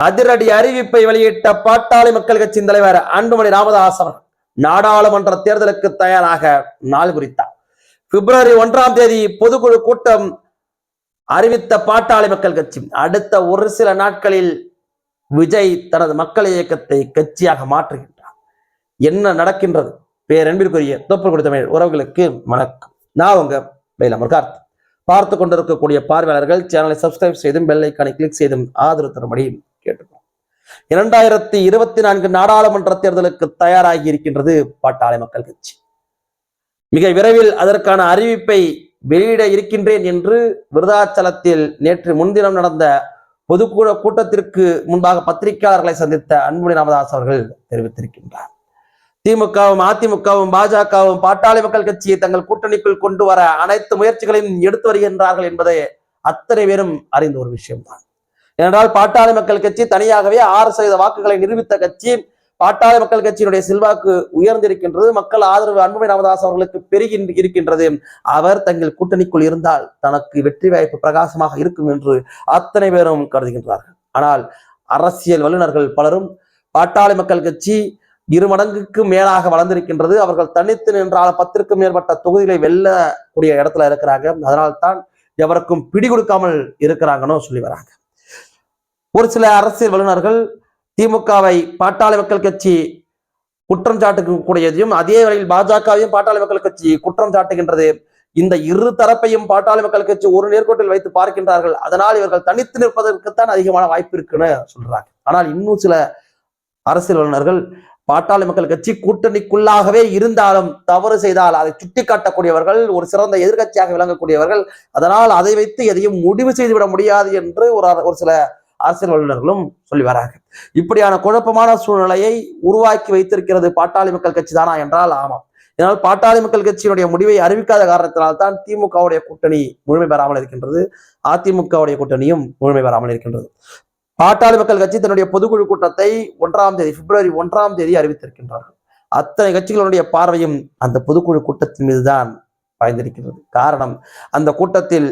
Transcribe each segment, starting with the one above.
அதிரடி அறிவிப்பை வெளியிட்ட பாட்டாளி மக்கள் கட்சியின் தலைவர் அன்புமணி ராமதாஸ் அவர்கள் நாடாளுமன்ற தேர்தலுக்கு தயாராக நாள் குறித்தார். பிப்ரவரி 1ஆம் தேதி பொதுக்குழு கூட்டம் அறிவித்த பாட்டாளி மக்கள் கட்சி அடுத்த ஒரு சில நாட்களில் விஜய் தனது மக்கள் இயக்கத்தை கட்சியாக மாற்றுகின்றார். என்ன நடக்கின்றது? பேரன்பிற்குரிய தோப்பல் கொடுத்த உறவுகளுக்கு வணக்கம். நான் உங்க வேலமர்கார்த். பார்த்து கொண்டிருக்கக்கூடிய பார்வையாளர்கள் சேனலை சப்ஸ்கிரைப் செய்தும் பெல் ஐக்கானை கிளிக் செய்தும் ஆதரவு தரும்படி கேட்டுக்கொள்கிறோம். 2024 நாடாளுமன்ற தேர்தலுக்கு தயாராகி இருக்கின்றது பாட்டாளி மக்கள் கட்சி. மிக விரைவில் அதற்கான அறிவிப்பை வெளியிட இருக்கின்றேன் என்று விருதாச்சலத்தில் நேற்று முன்தினம் நடந்த பொதுக்குழு கூட்டத்திற்கு முன்பாக பத்திரிகையாளர்களை சந்தித்த அன்புமணி ராமதாஸ் அவர்கள் தெரிவித்திருக்கின்றார். திமுகவும் அதிமுகவும் பாஜகவும் பாட்டாளி மக்கள் கட்சியை தங்கள் கூட்டணிக்குள் கொண்டு வர அனைத்து முயற்சிகளையும் எடுத்து வருகின்றார்கள் என்பதை அத்தனை பேரும் அறிந்த ஒரு விஷயம்தான். ஏனென்றால் பாட்டாளி மக்கள் கட்சி தனியாகவே 6% வாக்குகளை நிரூபித்த கட்சி. பாட்டாளி மக்கள் கட்சியினுடைய செல்வாக்கு உயர்ந்திருக்கின்றது. மக்கள் ஆதரவு அன்புமணி ராமதாஸ் அவர்களுக்கு பெருகி இருக்கின்றது. அவர் தங்கள் கூட்டணிக்குள் இருந்தால் தனக்கு வெற்றி வாய்ப்பு பிரகாசமாக இருக்கும் என்று அத்தனை பேரும் கருதுகின்றார்கள். ஆனால் அரசியல் வல்லுநர்கள் பலரும் பாட்டாளி மக்கள் கட்சி 2 மடங்குக்கு மேலாக வளர்ந்திருக்கின்றது. அவர்கள் தனித்து நின்றால் 10க்கும் மேற்பட்ட தொகுதிகளை வெல்லக்கூடிய இடத்துல இருக்கிறாங்க. அதனால்தான் எவருக்கும் பிடி கொடுக்காமல் இருக்கிறாங்கன்னு சொல்லி வராங்க. ஒரு சில அரசியல் வல்லுநர்கள் திமுகவை பாட்டாளி மக்கள் கட்சி குற்றம் சாட்டுக்கூடியதையும் அதே வகையில் பாஜகவையும் பாட்டாளி மக்கள் கட்சி குற்றம் சாட்டுகின்றது. இந்த இரு தரப்பையும் பாட்டாளி மக்கள் கட்சி ஒரு நேர்கோட்டில் வைத்து பார்க்கின்றார்கள். அதனால் இவர்கள் தனித்து நிற்பதற்குத்தான் அதிகமான வாய்ப்பு இருக்குன்னு சொல்றாங்க. ஆனால் இன்னும் சில அரசியல் வல்லுநர்கள் பாட்டாளி மக்கள் கட்சி கூட்டணிக்குள்ளாகவே இருந்தாலும் தவறு செய்தால் அதை சுட்டி காட்டக்கூடியவர்கள், ஒரு சிறந்த எதிர்கட்சியாக விளங்கக்கூடியவர்கள். அதனால் அதை வைத்து எதையும் முடிவு செய்துவிட முடியாது என்று ஒரு சில அரசியல் வல்லுநர்களும் சொல்லி வராங்க. இப்படியான குழப்பமான சூழ்நிலையை உருவாக்கி வைத்திருக்கிறது பாட்டாளி மக்கள் கட்சி தானா என்றால் ஆமாம். இதனால் பாட்டாளி மக்கள் கட்சியினுடைய முடிவை அறிவிக்காத காரணத்தினால்தான் திமுகவுடைய கூட்டணி முழுமை பெறாமல் இருக்கின்றது. அதிமுகவுடைய கூட்டணியும் முழுமை பெறாமல் இருக்கின்றது. பாட்டாளி மக்கள் கட்சி தன்னுடைய பொதுக்குழு கூட்டத்தை பிப்ரவரி 1ஆம் தேதி அறிவித்திருக்கின்றார்கள். அத்தனை கட்சிகளுடைய பார்வையும் அந்த பொதுக்குழு கூட்டத்தின் மீதுதான் பாய்ந்திருக்கிறது. காரணம், அந்த கூட்டத்தில்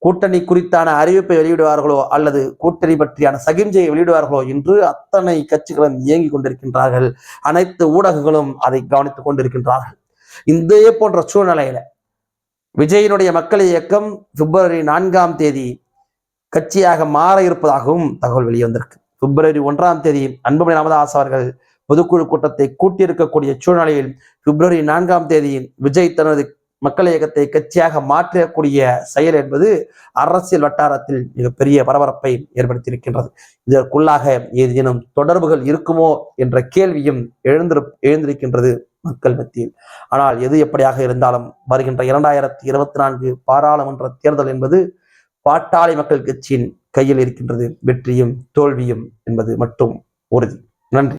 கூட்டணி குறித்தான அறிவிப்பை வெளியிடுவார்களோ அல்லது கூட்டணி பற்றியான சகிஞ்சையை வெளியிடுவார்களோ என்று அத்தனை கட்சிகளும் இயங்கிக் கொண்டிருக்கின்றார்கள். அனைத்து ஊடகங்களும் அதை கவனித்துக் கொண்டிருக்கின்றார்கள். இதே போன்ற சூழ்நிலையில விஜயினுடைய மக்கள் இயக்கம் பிப்ரவரி 4ஆம் தேதி கட்சியாக மாற இருப்பதாகவும் தகவல் வெளிவந்திருக்கு. பிப்ரவரி 1ஆம் தேதி அன்புமணி ராமதாஸ் அவர்கள் பொதுக்குழு கூட்டத்தை கூட்டியிருக்கக்கூடிய சூழ்நிலையில் பிப்ரவரி 4ஆம் தேதி விஜய் தனது மக்கள் இயக்கத்தை கட்சியாக மாற்றக்கூடிய செயல் என்பது அரசியல் வட்டாரத்தில் மிகப்பெரிய பரபரப்பை ஏற்படுத்தியிருக்கின்றது. இதற்குள்ளாக ஏதேனும் தொடர்புகள் இருக்குமோ என்ற கேள்வியும் எழுந்திருக்கின்றது மக்கள் மத்தியில். ஆனால் எது எப்படியாக இருந்தாலும் வருகின்ற 2024 பாராளுமன்ற தேர்தல் என்பது பாட்டாளி மக்கள் கட்சியின் கையில் இருக்கின்றது. வெற்றியும் தோல்வியும் என்பது மட்டும் உறுதி. நன்றி.